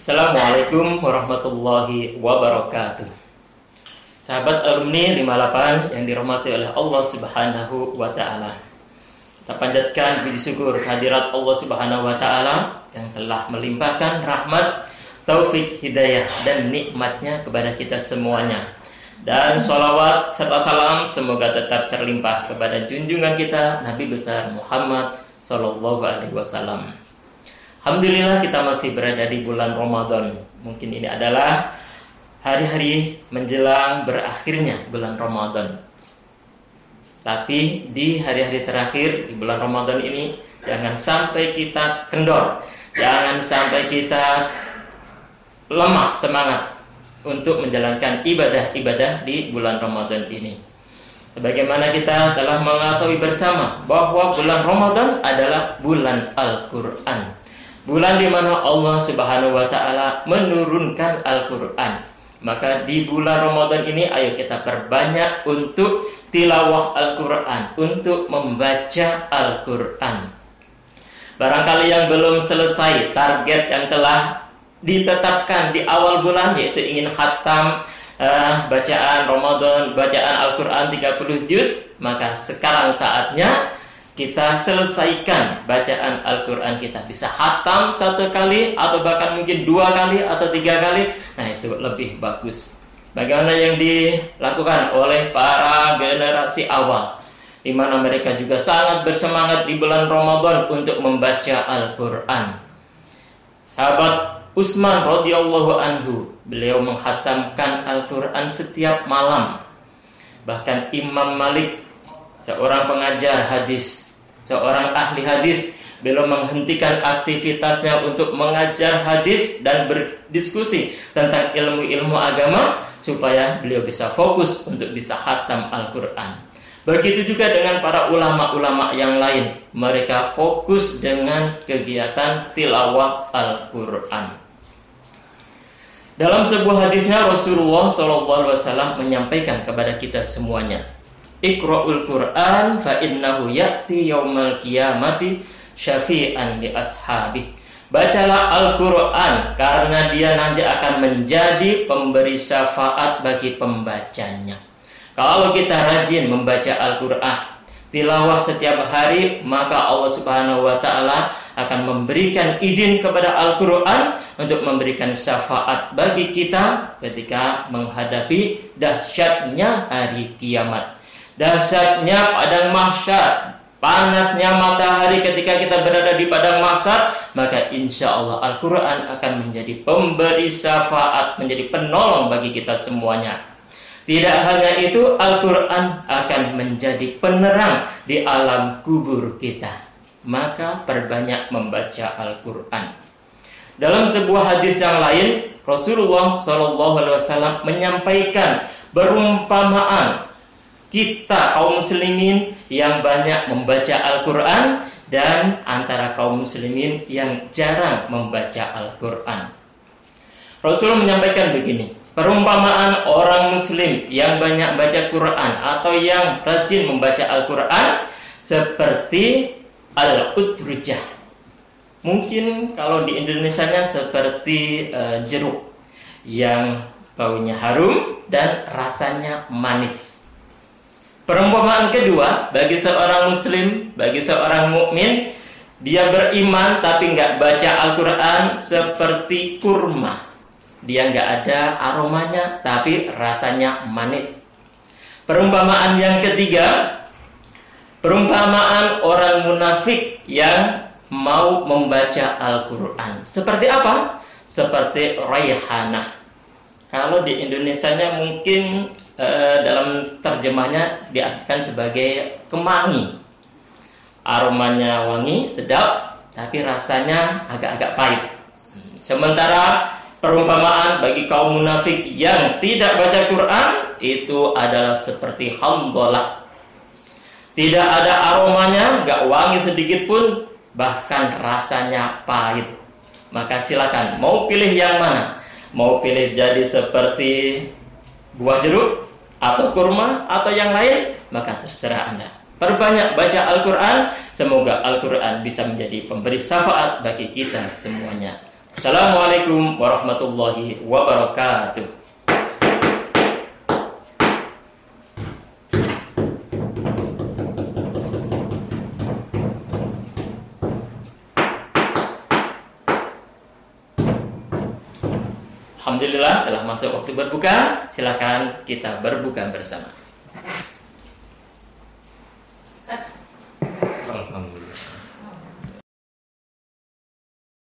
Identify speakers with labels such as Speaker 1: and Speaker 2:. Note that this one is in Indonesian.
Speaker 1: Assalamualaikum warahmatullahi wabarakatuh. Sahabat alumni 58 yang dirahmati oleh Allah Subhanahu wa taala. Kita panjatkan puji syukur kehadirat Allah Subhanahu wa taala yang telah melimpahkan rahmat, taufik, hidayah dan nikmatnya kepada kita semuanya. Dan sholawat serta salam semoga tetap terlimpah kepada junjungan kita Nabi besar Muhammad sallallahu alaihi wasallam. Alhamdulillah kita masih berada di bulan Ramadan. Mungkin ini adalah hari-hari menjelang berakhirnya bulan Ramadan. Tapi di hari-hari terakhir di bulan Ramadan ini jangan sampai kita kendor, jangan sampai kita lemah semangat untuk menjalankan ibadah-ibadah di bulan Ramadan ini. Sebagaimana kita telah mengetahui bersama bahwa bulan Ramadan adalah bulan Al-Quran, bulan di mana Allah Subhanahu wa taala menurunkan Al-Qur'an. Maka di bulan Ramadan ini ayo kita perbanyak untuk tilawah Al-Qur'an, untuk membaca Al-Qur'an. Barangkali yang belum selesai target yang telah ditetapkan di awal bulan, yaitu ingin khatam bacaan Ramadan, bacaan Al-Qur'an 30 juz, maka sekarang saatnya kita selesaikan bacaan Al-Quran kita. Bisa khatam 1 kali atau bahkan mungkin 2 kali atau 3 kali. Nah itu lebih bagus. Bagaimana yang dilakukan oleh para generasi awal, di mana mereka juga sangat bersemangat di bulan Ramadan untuk membaca Al-Quran. Sahabat Utsman radhiyallahu anhu, beliau menghatamkan Al-Quran setiap malam. Bahkan Imam Malik, seorang pengajar hadis, seorang ahli hadis, beliau menghentikan aktivitasnya untuk mengajar hadis dan berdiskusi tentang ilmu-ilmu agama supaya beliau bisa fokus untuk bisa khatam Al-Quran. Begitu juga dengan para ulama-ulama yang lain, mereka fokus dengan kegiatan tilawah Al-Quran. Dalam sebuah hadisnya Rasulullah SAW menyampaikan kepada kita semuanya, Iqra'ul Qur'an fa innahu ya'ti yaumal qiyamati syafi'an li ashabih. Bacalah Al-Qur'an karena dia nanti akan menjadi pemberi syafaat bagi pembacanya. Kalau kita rajin membaca Al-Qur'an, tilawah setiap hari, maka Allah Subhanahu wa taala akan memberikan izin kepada Al-Qur'an untuk memberikan syafaat bagi kita ketika menghadapi dahsyatnya hari kiamat. Dahsyatnya padang mahsyar, panasnya matahari ketika kita berada di padang mahsyar, maka insya Allah Al-Quran akan menjadi pemberi syafaat, menjadi penolong bagi kita semuanya. Tidak hanya itu, Al-Quran akan menjadi penerang di alam kubur kita. Maka perbanyak membaca Al-Quran. Dalam sebuah hadis yang lain, Rasulullah SAW menyampaikan perumpamaan kita kaum muslimin yang banyak membaca Al-Quran dan antara kaum muslimin yang jarang membaca Al-Quran. Rasul menyampaikan begini, perumpamaan orang muslim yang banyak baca Quran atau yang rajin membaca Al-Quran seperti al-utrujah. Mungkin kalau di Indonesianya seperti jeruk yang baunya harum dan rasanya manis. Perumpamaan kedua, bagi seorang muslim, bagi seorang mukmin, dia beriman tapi nggak baca Al-Quran seperti kurma. Dia nggak ada aromanya tapi rasanya manis. Perumpamaan yang ketiga, perumpamaan orang munafik yang mau membaca Al-Quran. Seperti apa? Seperti raihanah. Kalau di Indonesianya mungkin dalam terjemahnya diartikan sebagai kemangi. Aromanya wangi, sedap, tapi rasanya agak-agak pahit. Sementara perumpamaan bagi kaum munafik yang tidak baca Quran itu adalah seperti Hanzalah. Tidak ada aromanya, nggak wangi sedikit pun, bahkan rasanya pahit. Maka silakan, mau pilih yang mana? Mau pilih jadi seperti buah jeruk atau kurma atau yang lain, maka terserah Anda. Perbanyak baca Al-Quran, semoga Al-Quran bisa menjadi pemberi syafaat bagi kita semuanya. Assalamualaikum warahmatullahi wabarakatuh. Alhamdulillah telah masuk waktu berbuka. Silakan kita berbuka bersama. Alhamdulillah.